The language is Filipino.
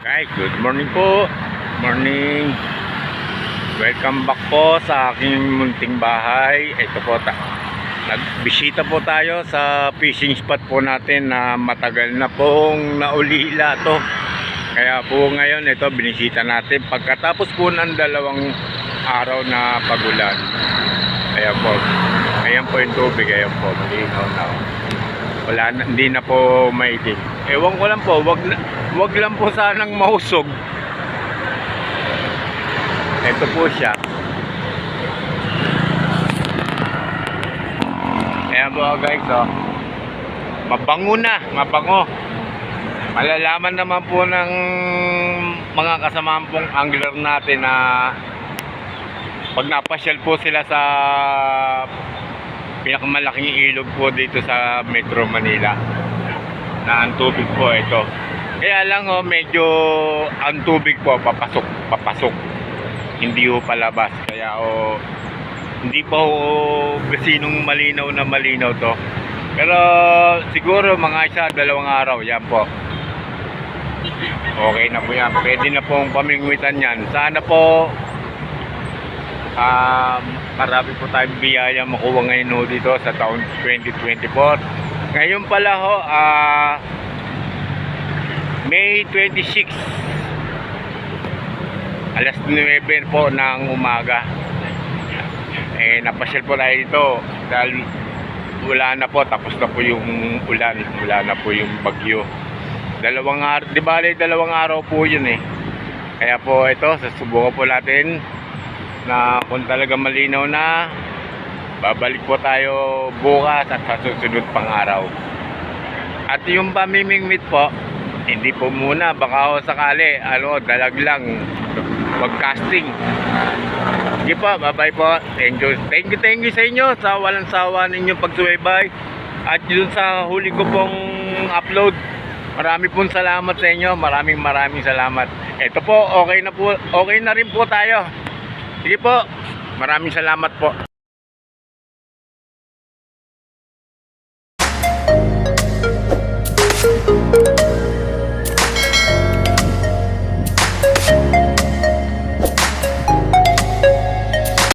Guys, good morning po. Morning. Welcome back po sa aking munting bahay. Ito po, nagbisita po tayo sa fishing spot po natin na matagal na pong naulila to. Kaya po ngayon ito binisita natin pagkatapos po ng 2 araw na pagulan. Ayan po. Ayan po yung tubig. Ayan po. Malinaw na. Wala na, hindi na po maitim. Ewan ko lang po, wag lang po sanang mahusog. Ito po siya. Ayan po guys, oh. Mabango na, mabango. Malalaman naman po ng mga kasamahan pong angler natin na pag napasyal po sila sa pinakamalaking ilog po dito sa Metro Manila na ang tubig po ito. Kaya lang medyo ang tubig po papasok. Hindi po palabas. Kaya hindi pa gasinong malinaw na malinaw to. Pero siguro mga 1-2 araw yan po. Okay na po yan. Pwede na pong pamingwitan yan. Sana po marami po tayong biyaya makuha ngayon dito sa taon 2024. Ngayon pala May 26 alas 9 po ng umaga. Napasyal po tayo dito dahil wala na po, tapos na po yung ulan, wala na po yung bagyo. 2 araw, di bale 2 araw po yun Kaya po ito, susubukan po natin na kung talaga malinaw na, babalik po tayo bukas at sa susunod pang araw. At yung pamimingwit po, hindi po muna, baka sakali dalag lang, mag-casting. Sige po, bye-bye po. Thank you sa inyo sa walang sawa ninyong pagsubaybay. At yun sa huli ko pong upload, marami pong salamat sa inyo. Maraming salamat. Ito po, okay na rin po tayo. Sige po, maraming salamat po.